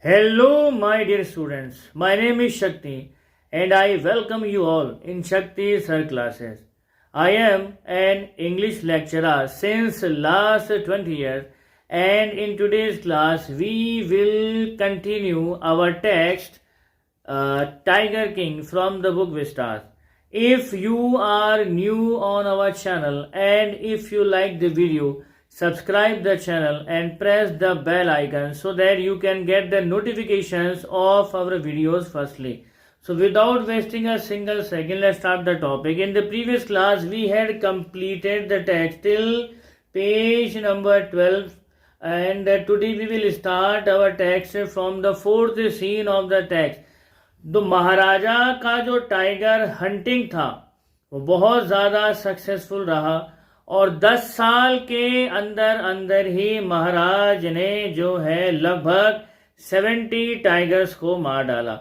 Hello, my dear students. My name is Shakti, and I welcome you all in Shakti Sir classes. I am an English lecturer since last 20 years, and in today's class we will continue our text Tiger King from the book Vistas. If you are new on our channel and if you like the video, subscribe the channel and press the bell icon so that you can get the notifications of our videos firstly. So without wasting a single second, let's start the topic. In the previous class, we had completed the text till page number 12, and today we will start our text from the fourth scene of the text. तो महाराजा का जो tiger hunting था वो बहुत ज़्यादा successful रहा और 10 साल के अंदर अंदर ही महाराज ने जो है लगभग 70 टाइगर्स को मार डाला।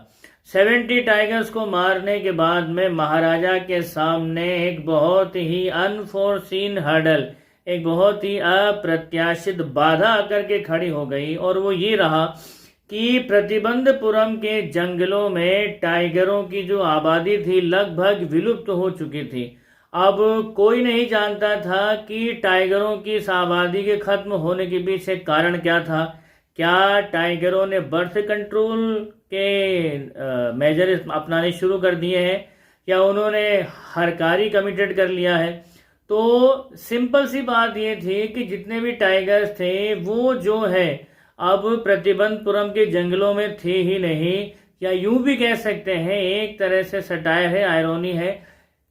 70 टाइगर्स को मारने के बाद में महाराजा के सामने एक बहुत ही अनफोर्सीन हर्डल, एक बहुत ही अप्रत्याशित बाधा आकर के खड़ी हो गई, और वो ये रहा कि प्रतिबंधपुरम के जंगलों में टाइगरों की जो आबादी थी लगभग विलुप्त हो चुकी थी। अब कोई नहीं जानता था कि टाइगरों की इस आबादी के खत्म होने के पीछे कारण क्या था। क्या टाइगरों ने बर्थ कंट्रोल के मेजर्स अपनाने शुरू कर दिए हैं, या उन्होंने हरकारी कमिटेड कर लिया है। तो सिंपल सी बात ये थी कि जितने भी टाइगर्स थे वो जो है अब प्रतिबंधपुरम के जंगलों में थे ही नहीं, या यूं भी कह सकते हैं, एक तरह से सटायर है, आयरोनी है,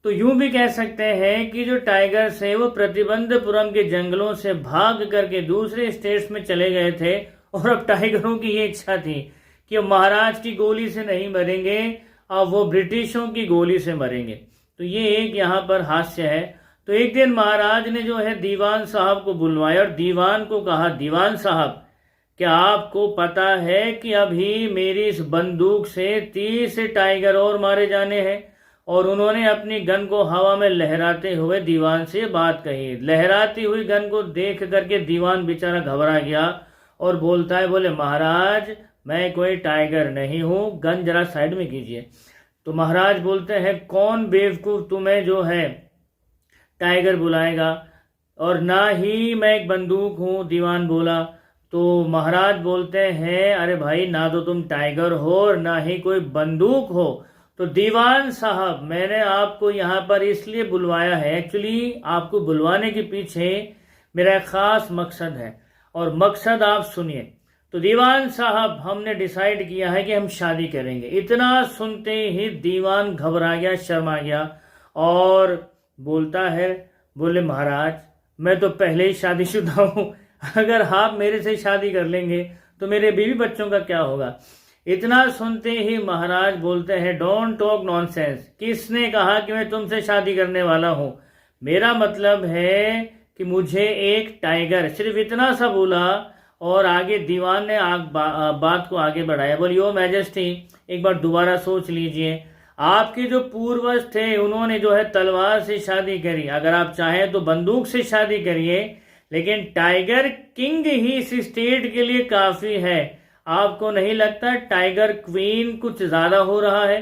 तो यूं भी कह सकते हैं कि जो टाइगर्स है वो प्रतिबंधपुरम के जंगलों से भाग करके दूसरे स्टेट्स में चले गए थे, और अब टाइगरों की ये इच्छा थी कि अब महाराज की गोली से नहीं मरेंगे, अब वो ब्रिटिशों की गोली से मरेंगे। तो ये एक यहाँ पर हास्य है। तो एक दिन महाराज ने जो है दीवान साहब को बुलवाया और दीवान को कहा, दीवान साहब, क्या आपको पता है कि अभी मेरी इस बंदूक से 30 टाइगर और मारे जाने हैं। और उन्होंने अपनी गन को हवा में लहराते हुए दीवान से बात कही। लहराती हुई गन को देख करके दीवान बेचारा घबरा गया और बोलता है, बोले महाराज मैं कोई टाइगर नहीं हूँ, गन जरा साइड में कीजिए। तो महाराज बोलते हैं, कौन बेवकूफ़ तुम्हें जो है टाइगर बुलाएगा, और ना ही मैं एक बंदूक हूँ। दीवान बोला। तो महाराज बोलते हैं, अरे भाई ना तो तुम टाइगर हो और ना ही कोई बंदूक हो। तो दीवान साहब, मैंने आपको यहाँ पर इसलिए बुलवाया है, एक्चुअली आपको बुलवाने के पीछे मेरा खास मकसद है, और मकसद आप सुनिए। तो दीवान साहब, हमने डिसाइड किया है कि हम शादी करेंगे। इतना सुनते ही दीवान घबरा गया, शर्मा गया और बोलता है, बोले महाराज मैं तो पहले ही शादीशुदा हूँ, अगर आप मेरे से शादी कर लेंगे तो मेरे बीवी बच्चों का क्या होगा। इतना सुनते ही महाराज बोलते हैं, डोंट टॉक नॉनसेंस। किसने कहा कि मैं तुमसे शादी करने वाला हूँ? मेरा मतलब है कि मुझे एक टाइगर, सिर्फ इतना सा बोला, और आगे दीवान ने बात को आगे बढ़ाया। बोली, ओ मैजेस्टी, एक बार दोबारा सोच लीजिए। आपके जो पूर्वज थे उन्होंने जो है तलवार से शादी करी, अगर आप चाहें तो बंदूक से शादी करिए, लेकिन टाइगर किंग ही इस स्टेट के लिए काफी है। आपको नहीं लगता टाइगर क्वीन कुछ ज्यादा हो रहा है?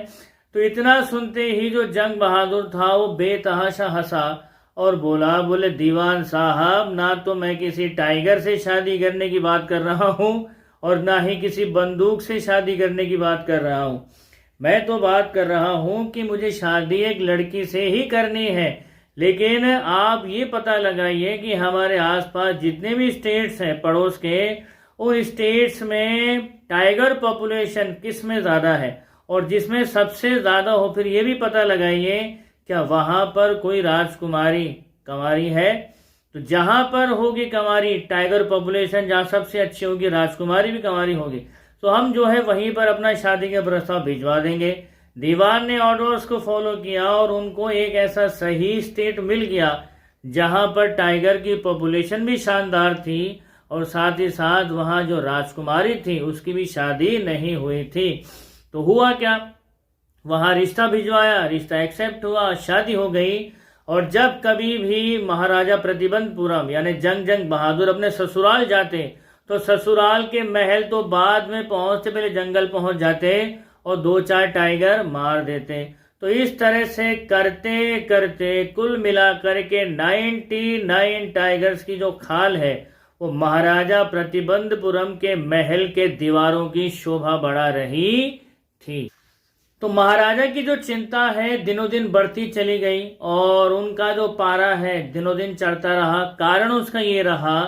तो इतना सुनते ही जो जंग बहादुर था वो बेतहाशा हंसा और बोला, बोले दीवान साहब, ना तो मैं किसी टाइगर से शादी करने की बात कर रहा हूँ और ना ही किसी बंदूक से शादी करने की बात कर रहा हूँ। मैं तो बात कर रहा हूँ कि मुझे शादी एक लड़की से ही करनी है। लेकिन आप ये पता लगाइए कि हमारे आसपास जितने भी स्टेट्स हैं पड़ोस के, उन स्टेट्स में टाइगर पॉपुलेशन किस में ज़्यादा है, और जिसमें सबसे ज़्यादा हो फिर ये भी पता लगाइए क्या वहाँ पर कोई राजकुमारी कंवारी है। तो जहाँ पर होगी कंवारी टाइगर पॉपुलेशन, जहाँ सबसे अच्छी होगी राजकुमारी भी कंवारी होगी, तो हम जो है वहीं पर अपना शादी का प्रस्ताव भिजवा देंगे। दीवान ने ऑर्डर्स को फॉलो किया और उनको एक ऐसा सही स्टेट मिल गया जहां पर टाइगर की पॉपुलेशन भी शानदार थी, और साथ ही साथ वहां जो राजकुमारी थी उसकी भी शादी नहीं हुई थी। तो हुआ क्या, वहां रिश्ता भिजवाया, रिश्ता एक्सेप्ट हुआ, शादी हो गई। और जब कभी भी महाराजा प्रतिबंधपुरम यानी जंग बहादुर अपने ससुराल जाते तो ससुराल के महल तो बाद में पहुंचते, पहले जंगल पहुंच जाते और 2-4 टाइगर मार देते। तो इस तरह से करते करते कुल मिलाकर के 99 टाइगर्स की जो खाल है वो महाराजा प्रतिबंधपुरम के महल के दीवारों की शोभा बढ़ा रही थी। तो महाराजा की जो चिंता है दिनों दिन बढ़ती चली गई और उनका जो पारा है दिनों दिन चढ़ता रहा। कारण उसका ये रहा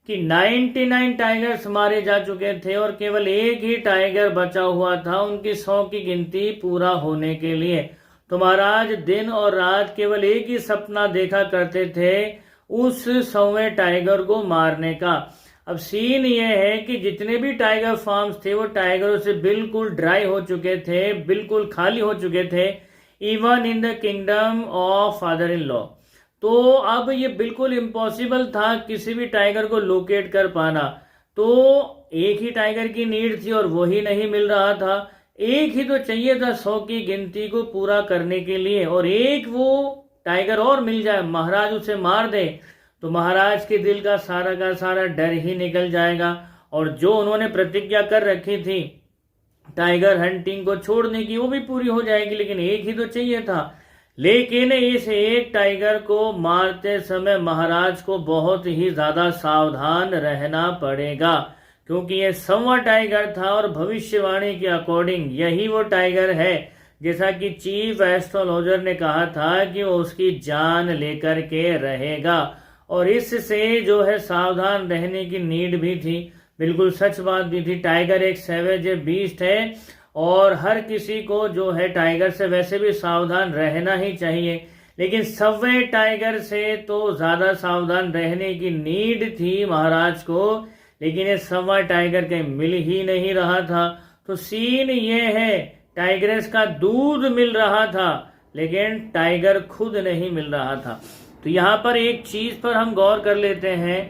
कि 99 टाइगर्स मारे जा चुके थे और केवल एक ही टाइगर बचा हुआ था उनकी 100 की गिनती पूरा होने के लिए। तो महाराज दिन और रात केवल एक ही सपना देखा करते थे, उस 100वें टाइगर को मारने का। अब सीन ये है कि जितने भी टाइगर फार्म्स थे वो टाइगरों से बिल्कुल ड्राई हो चुके थे, बिल्कुल खाली हो चुके थे, even in the kingdom of father in law. तो अब ये बिल्कुल इम्पॉसिबल था किसी भी टाइगर को लोकेट कर पाना। तो एक ही टाइगर की नीड थी और वही नहीं मिल रहा था। एक ही तो चाहिए था 100 की गिनती को पूरा करने के लिए, और एक वो टाइगर और मिल जाए, महाराज उसे मार दे तो महाराज के दिल का सारा डर ही निकल जाएगा और जो उन्होंने प्रतिज्ञा कर रखी थी टाइगर हंटिंग को छोड़ने की वो भी पूरी हो जाएगी। लेकिन एक ही तो चाहिए था। लेकिन इस एक टाइगर को मारते समय महाराज को बहुत ही ज्यादा सावधान रहना पड़ेगा, क्योंकि ये 100वां टाइगर था और भविष्यवाणी के अकॉर्डिंग यही वो टाइगर है जैसा कि चीफ एस्ट्रोलॉजर ने कहा था कि वो उसकी जान लेकर के रहेगा। और इससे जो है सावधान रहने की नीड भी थी, बिल्कुल सच बात भी थी। टाइगर एक सैवेज बीस्ट है और हर किसी को जो है टाइगर से वैसे भी सावधान रहना ही चाहिए, लेकिन 100वें टाइगर से तो ज्यादा सावधान रहने की नीड थी महाराज को। लेकिन ये 100वां टाइगर कहीं मिल ही नहीं रहा था। तो सीन ये है, टाइग्रेस का दूध मिल रहा था लेकिन टाइगर खुद नहीं मिल रहा था। तो यहाँ पर एक चीज पर हम गौर कर लेते हैं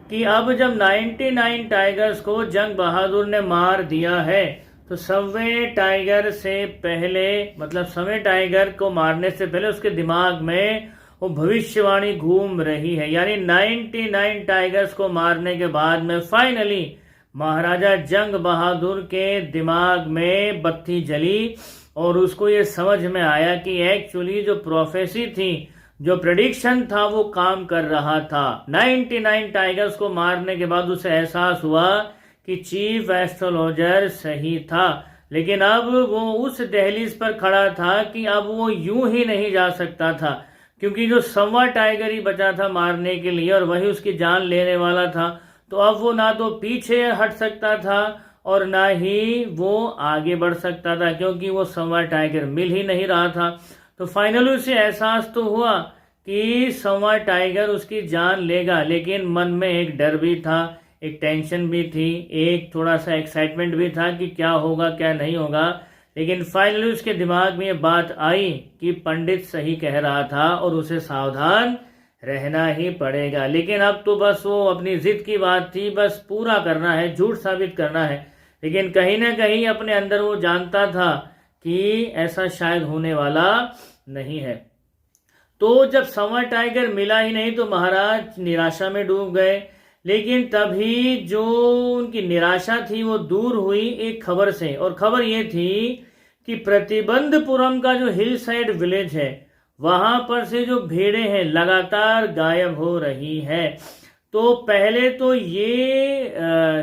कि अब जब 99 टाइगर्स को जंग बहादुर ने मार दिया है तो 100वें टाइगर से पहले, मतलब 100वें टाइगर को मारने से पहले उसके दिमाग में वो भविष्यवाणी घूम रही है। यानी 99 टाइगर्स को मारने के बाद में फाइनली महाराजा जंग बहादुर के दिमाग में बत्ती जली और उसको ये समझ में आया कि एक्चुअली जो प्रोफेसी थी, जो प्रेडिक्शन था वो काम कर रहा था। 99 टाइगर्स को मारने के बाद उसे एहसास हुआ कि चीफ एस्ट्रोलॉजर सही था। लेकिन अब वो उस दहलीज पर खड़ा था कि अब वो यूं ही नहीं जा सकता था, क्योंकि जो 100वां टाइगर ही बचा था मारने के लिए और वही उसकी जान लेने वाला था। तो अब वो ना तो पीछे हट सकता था और ना ही वो आगे बढ़ सकता था, क्योंकि वो 100वां टाइगर मिल ही नहीं रहा था। तो फाइनली उसे एहसास तो हुआ कि 100वां टाइगर उसकी जान लेगा, लेकिन मन में एक डर भी था, एक टेंशन भी थी, एक थोड़ा सा एक्साइटमेंट भी था कि क्या होगा क्या नहीं होगा। लेकिन फाइनली उसके दिमाग में ये बात आई कि पंडित सही कह रहा था और उसे सावधान रहना ही पड़ेगा। लेकिन अब तो बस वो अपनी जिद की बात थी, बस पूरा करना है, झूठ साबित करना है। लेकिन कहीं ना कहीं अपने अंदर वो जानता था कि ऐसा शायद होने वाला नहीं है। तो जब 100वां टाइगर मिला ही नहीं तो महाराज निराशा में डूब गए। लेकिन तभी जो उनकी निराशा थी वो दूर हुई एक खबर से, और खबर ये थी कि प्रतिबंधपुरम का जो हिल साइड विलेज है वहां पर से जो भेड़ें हैं लगातार गायब हो रही है। तो पहले तो ये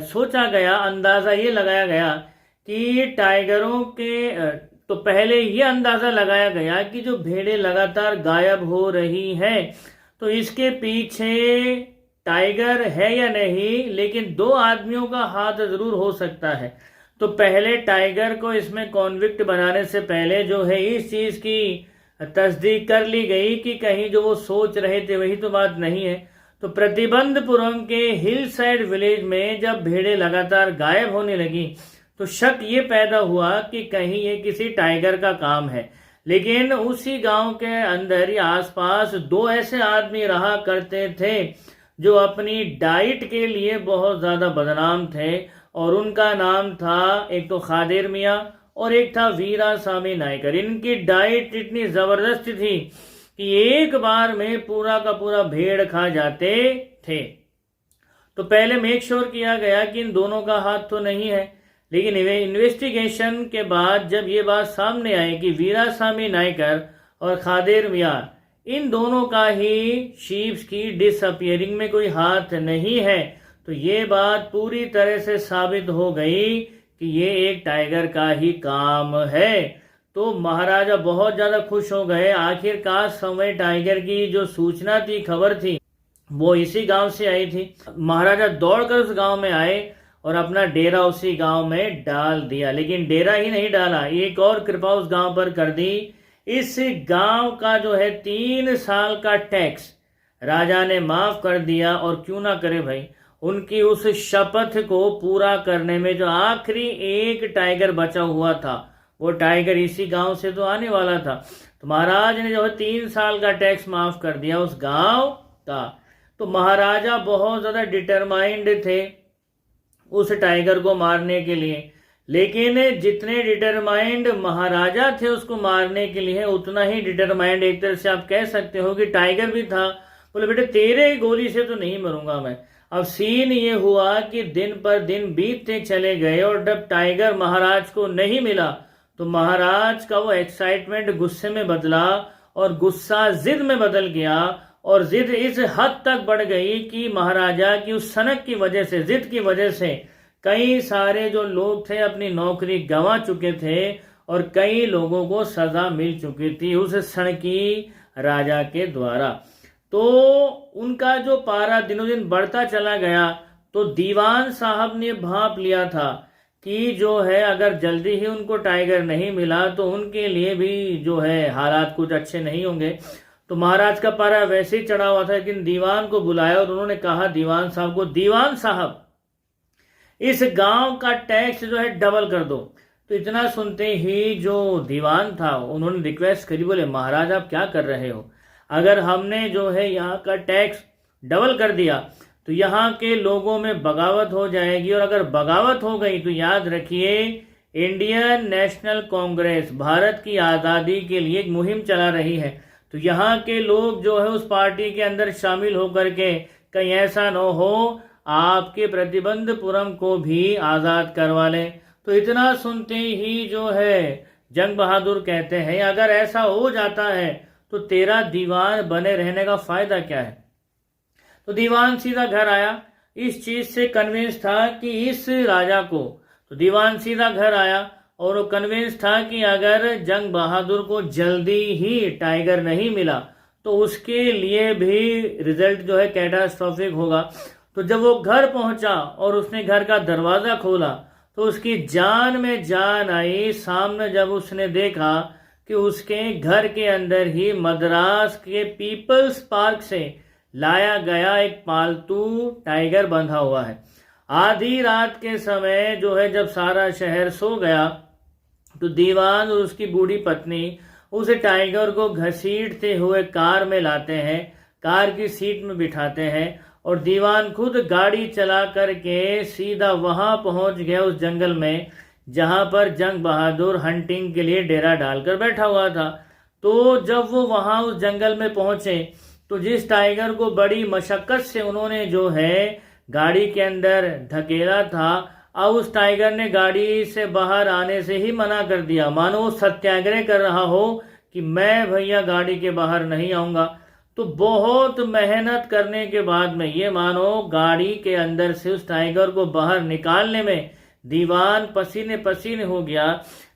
सोचा गया, अंदाजा ये लगाया गया कि टाइगरों के तो पहले ये अंदाजा लगाया गया कि जो भेड़ें लगातार गायब हो रही हैं तो इसके पीछे टाइगर है या नहीं, लेकिन 2 आदमियों का हाथ जरूर हो सकता है। तो पहले टाइगर को इसमें कॉन्विक्ट बनाने से पहले जो है इस चीज की तस्दीक कर ली गई कि कहीं जो वो सोच रहे थे वही तो बात नहीं है। तो प्रतिबंधपुरम के हिल साइड विलेज में जब भेड़ें लगातार गायब होने लगी तो शक ये पैदा हुआ कि कहीं ये किसी टाइगर का काम है। लेकिन उसी गांव के अंदर या आसपास 2 ऐसे आदमी रहा करते थे जो अपनी डाइट के लिए बहुत ज्यादा बदनाम थे, और उनका नाम था, एक तो खादिर मियाँ और एक था वीरासामी नायकर। इनकी डाइट इतनी जबरदस्त थी कि एक बार में पूरा का पूरा भेड़ खा जाते थे। तो पहले मेक श्योर किया गया कि इन दोनों का हाथ तो नहीं है, लेकिन इन्वेस्टिगेशन के बाद जब ये बात सामने आई कि वीरासामी नायकर और खादेर मियां इन दोनों का ही शीप्स की डिसअपियरिंग में कोई हाथ नहीं है, तो ये बात पूरी तरह से साबित हो गई कि ये एक टाइगर का ही काम है। तो महाराजा बहुत ज्यादा खुश हो गए। आखिरकार समय टाइगर की जो सूचना थी, खबर थी, वो इसी गांव से आई थी। महाराजा दौड़कर उस गांव में आए और अपना डेरा उसी गांव में डाल दिया। लेकिन डेरा ही नहीं डाला, एक और कृपा उस गांव पर कर दी। इस गांव का जो है 3 साल का टैक्स राजा ने माफ कर दिया। और क्यों ना करे भाई, उनकी उस शपथ को पूरा करने में जो आखिरी एक टाइगर बचा हुआ था, वो टाइगर इसी गांव से तो आने वाला था। तो महाराज ने जो है 3 साल का टैक्स माफ कर दिया उस गांव का। तो महाराजा बहुत ज्यादा डिटरमाइंड थे उस टाइगर को मारने के लिए, लेकिन जितने डिटरमाइंड महाराजा थे उसको मारने के लिए, उतना ही डिटरमाइंड एक तरह से आप कह सकते हो कि टाइगर भी था। बोले बेटे तेरे गोली से तो नहीं मरूंगा मैं। अब सीन ये हुआ कि दिन पर दिन बीतते चले गए और जब टाइगर महाराज को नहीं मिला तो महाराज का वो एक्साइटमेंट गुस्से में बदला और गुस्सा जिद में बदल गया। और जिद इस हद तक बढ़ गई कि महाराजा की उस सनक की वजह से, जिद की वजह से कई सारे जो लोग थे अपनी नौकरी गंवा चुके थे और कई लोगों को सजा मिल चुकी थी उस सनकी राजा के द्वारा। तो उनका जो पारा दिनों दिन बढ़ता चला गया, तो दीवान साहब ने भांप लिया था कि जो है अगर जल्दी ही उनको टाइगर नहीं मिला तो उनके लिए भी जो है हालात कुछ अच्छे नहीं होंगे। तो महाराज का पारा वैसे ही चढ़ा हुआ था, लेकिन दीवान को बुलाया और उन्होंने कहा दीवान साहब को, दीवान साहब इस गांव का टैक्स जो है डबल कर दो। तो इतना सुनते ही जो दीवान था उन्होंने रिक्वेस्ट करी, बोले महाराज आप क्या कर रहे हो, अगर हमने जो है यहाँ का टैक्स डबल कर दिया तो यहाँ के लोगों में बगावत हो जाएगी, और अगर बगावत हो गई तो याद रखिए इंडियन नेशनल कांग्रेस भारत की आज़ादी के लिए एक मुहिम चला रही है। तो यहाँ के लोग जो है उस पार्टी के अंदर शामिल होकर के कहीं ऐसा न हो आपके प्रतिबंधपुरम को भी आज़ाद करवा लें। तो इतना सुनते ही जो है जंग बहादुर कहते हैं अगर ऐसा हो जाता है तो तेरा दीवान बने रहने का फायदा क्या है। तो दीवान सीधा घर आया, इस चीज से कन्विंस था कि इस राजा को, तो दीवान सीधा घर आया और वो कन्विंस था कि अगर जंग बहादुर को जल्दी ही टाइगर नहीं मिला तो उसके लिए भी रिजल्ट जो है कैटास्ट्रॉफिक होगा। तो जब वो घर पहुंचा और उसने घर का दरवाजा खोला तो उसकी जान में जान आई। सामने जब उसने देखा कि उसके घर के अंदर ही मद्रास के पीपल्स पार्क से लाया गया एक पालतू टाइगर बंधा हुआ है। आधी रात के समय जो है जब सारा शहर सो गया तो दीवान और उसकी बूढ़ी पत्नी उस टाइगर को घसीटते हुए कार में लाते हैं, कार की सीट में बिठाते हैं और दीवान खुद गाड़ी चला करके सीधा वहां पहुंच गया उस जंगल में जहां पर जंग बहादुर हंटिंग के लिए डेरा डालकर बैठा हुआ था। तो जब वो वहां उस जंगल में पहुंचे तो जिस टाइगर को बड़ी मशक्कत से उन्होंने जो है गाड़ी के अंदर धकेला था, अब उस टाइगर ने गाड़ी से बाहर आने से ही मना कर दिया, मानो वो सत्याग्रह कर रहा हो कि मैं भैया गाड़ी के बाहर नहीं आऊंगा। तो बहुत मेहनत करने के बाद में ये मानो गाड़ी के अंदर से उस टाइगर को बाहर निकालने में दीवान पसीने पसीने हो गया,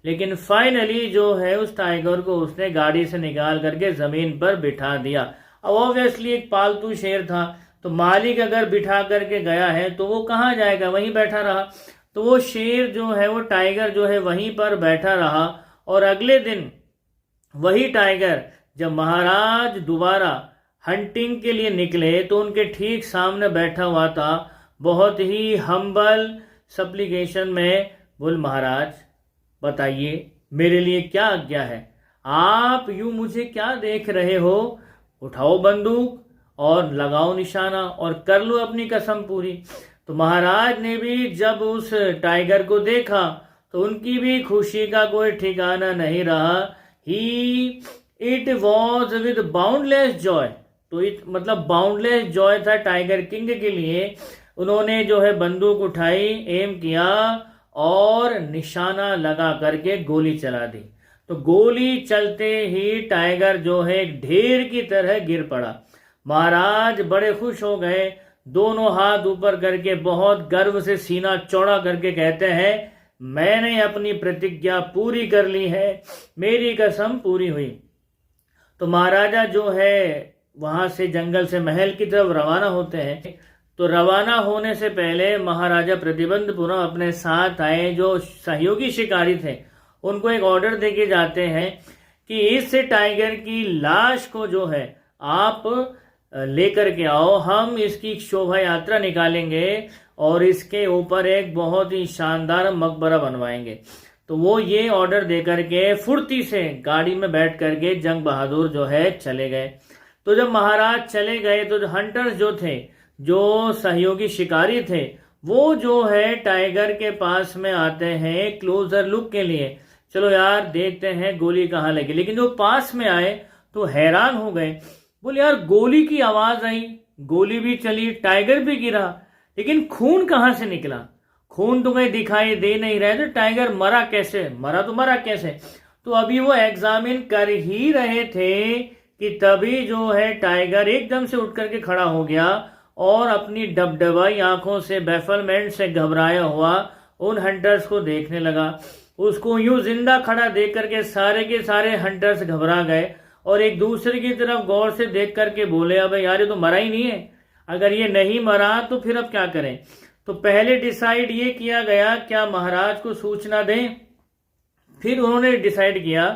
लेकिन फाइनली जो है उस टाइगर को उसने गाड़ी से निकाल करके जमीन पर बिठा दिया। अब ऑब्वियसली एक पालतू शेर था, तो मालिक अगर बिठा करके गया है तो वो कहाँ जाएगा, वहीं बैठा रहा। तो वो शेर जो है, वो टाइगर जो है वहीं पर बैठा रहा। और अगले दिन वही टाइगर जब महाराज दोबारा हंटिंग के लिए निकले तो उनके ठीक सामने बैठा हुआ था, बहुत ही हम्बल सप्लीकेशन में, बोल महाराज बताइए मेरे लिए क्या आज्ञा है, आप यूं मुझे क्या देख रहे हो, उठाओ बंदूक और लगाओ निशाना और कर लो अपनी कसम पूरी। तो महाराज ने भी जब उस टाइगर को देखा तो उनकी भी खुशी का कोई ठिकाना नहीं रहा। It was with boundless Joy, तो मतलब बाउंडलेस जॉय था टाइगर किंग के लिए। उन्होंने जो है बंदूक उठाई, एम किया और निशाना लगा करके गोली चला दी। तो गोली चलते ही टाइगर जो है ढेर की तरह गिर पड़ा। महाराज बड़े खुश हो गए, दोनों हाथ ऊपर करके बहुत गर्व से सीना चौड़ा करके कहते हैं, मैंने अपनी प्रतिज्ञा पूरी कर ली है, मेरी कसम पूरी हुई। तो महाराजा जो है वहां से जंगल से महल की तरफ रवाना होते हैं। तो रवाना होने से पहले महाराजा प्रतिबंधपुरम अपने साथ आए जो सहयोगी शिकारी थे, उनको एक ऑर्डर देके जाते हैं कि इस टाइगर की लाश को जो है आप लेकर के आओ, हम इसकी शोभा यात्रा निकालेंगे और इसके ऊपर एक बहुत ही शानदार मकबरा बनवाएंगे। तो वो ये ऑर्डर देकर के फुर्ती से गाड़ी में बैठ करके जंग बहादुर जो है चले गए। तो जब महाराज चले गए तो जो हंटर्स जो थे, जो सहयोगी शिकारी थे, वो जो है टाइगर के पास में आते हैं क्लोजर लुक के लिए, चलो यार देखते हैं गोली कहाँ लगी। लेकिन जो पास में आए तो हैरान हो गए, बोले यार गोली की आवाज आई, गोली भी चली, टाइगर भी गिरा, लेकिन खून कहाँ से निकला? खून तो कहीं दिखाई दे नहीं रहा है, तो टाइगर मरा कैसे? मरा कैसे? तो अभी वो एग्जामिन कर ही रहे थे कि तभी जो है टाइगर एकदम से उठ करके खड़ा हो गया और अपनी डबडबाई आंखों से, बैफलमेंट से घबराया हुआ उन हंटर्स को देखने लगा। उसको यूं जिंदा खड़ा देख करके सारे के सारे हंटर्स घबरा गए और एक दूसरे की तरफ गौर से देख करके बोले, अब यार ये तो मरा ही नहीं है, अगर ये नहीं मरा तो फिर अब क्या करें? तो पहले डिसाइड ये किया गया क्या महाराज को सूचना दें। फिर उन्होंने डिसाइड किया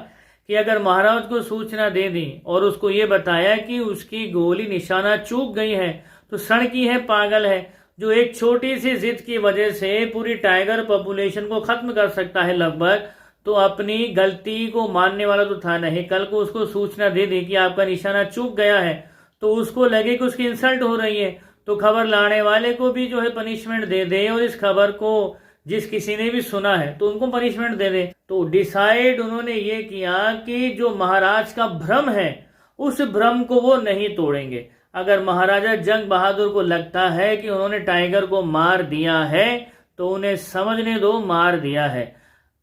कि अगर महाराज को सूचना दे दी और उसको ये बताया कि उसकी गोली निशाना चूक गई है, तो सड़की है, पागल है, जो एक छोटी सी जिद की वजह से पूरी टाइगर पॉपुलेशन को खत्म कर सकता है लगभग, तो अपनी गलती को मानने वाला तो था नहीं। कल को उसको सूचना दे दी कि आपका निशाना चूक गया है, तो उसको लगे कि उसकी इंसल्ट हो रही है, तो खबर लाने वाले को भी जो है पनिशमेंट दे दे और इस खबर को जिस किसी ने भी सुना है तो उनको पनिशमेंट दे दे। तो डिसाइड उन्होंने ये किया कि जो महाराज का भ्रम है उस भ्रम को वो नहीं तोड़ेंगे। अगर महाराजा जंग बहादुर को लगता है कि उन्होंने टाइगर को मार दिया है तो उन्हें समझने दो मार दिया है।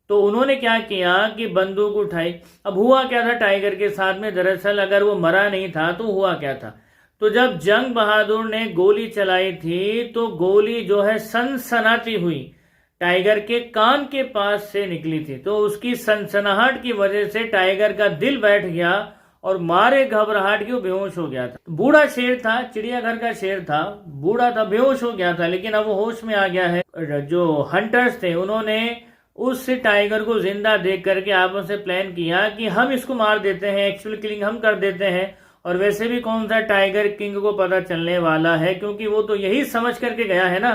तो उन्होंने क्या किया कि बंदूक उठाई। अब हुआ क्या था टाइगर के साथ में, दरअसल अगर वो मरा नहीं था तो हुआ क्या था, तो जब जंग बहादुर ने गोली चलाई थी तो गोली जो है सनसनाती हुई टाइगर के कान के पास से निकली थी। तो उसकी सनसनाहट की वजह से टाइगर का दिल बैठ गया और मारे घबराहट के वो बेहोश हो गया था। बूढ़ा शेर था, चिड़ियाघर का शेर था, बूढ़ा था, बेहोश हो गया था, लेकिन अब वो होश में आ गया है। जो हंटर्स थे उन्होंने उस टाइगर को जिंदा देख करके आपस में प्लान किया कि हम इसको मार देते हैं, एक्चुअल किलिंग हम कर देते हैं। और वैसे भी कौन सा टाइगर किंग को पता चलने वाला है, क्योंकि वो तो यही समझ करके गया है ना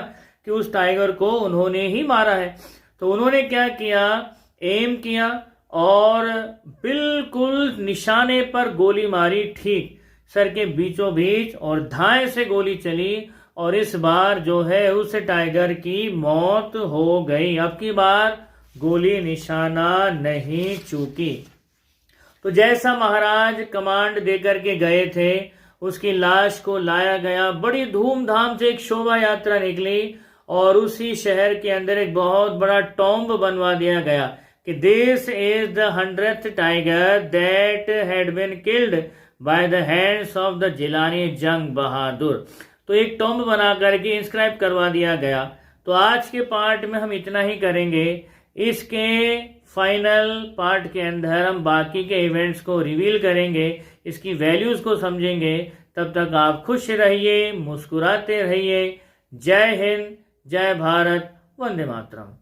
कि उस टाइगर को उन्होंने ही मारा है। तो उन्होंने क्या किया, एम किया और बिल्कुल निशाने पर गोली मारी, ठीक सर के बीचों बीच, और धाए से गोली चली और इस बार जो है उस टाइगर की मौत हो गई। अब की बार गोली निशाना नहीं चूकी। तो जैसा महाराज कमांड देकर के गए थे उसकी लाश को लाया गया, बड़ी धूमधाम से एक शोभा यात्रा निकली और उसी शहर के अंदर एक बहुत बड़ा टॉम्ब बनवा दिया गया कि this is the 100th tiger that had been killed by the hands of the Jilani Jung Bahadur. तो एक टॉम्ब बना करके इंस्क्राइब करवा दिया गया। तो आज के पार्ट में हम इतना ही करेंगे। इसके फाइनल पार्ट के अंदर हम बाकी के इवेंट्स को रिवील करेंगे, इसकी वैल्यूज को समझेंगे। तब तक आप खुश रहिए, मुस्कुराते रहिए। जय हिंद, जय भारत, वंदे मातरम।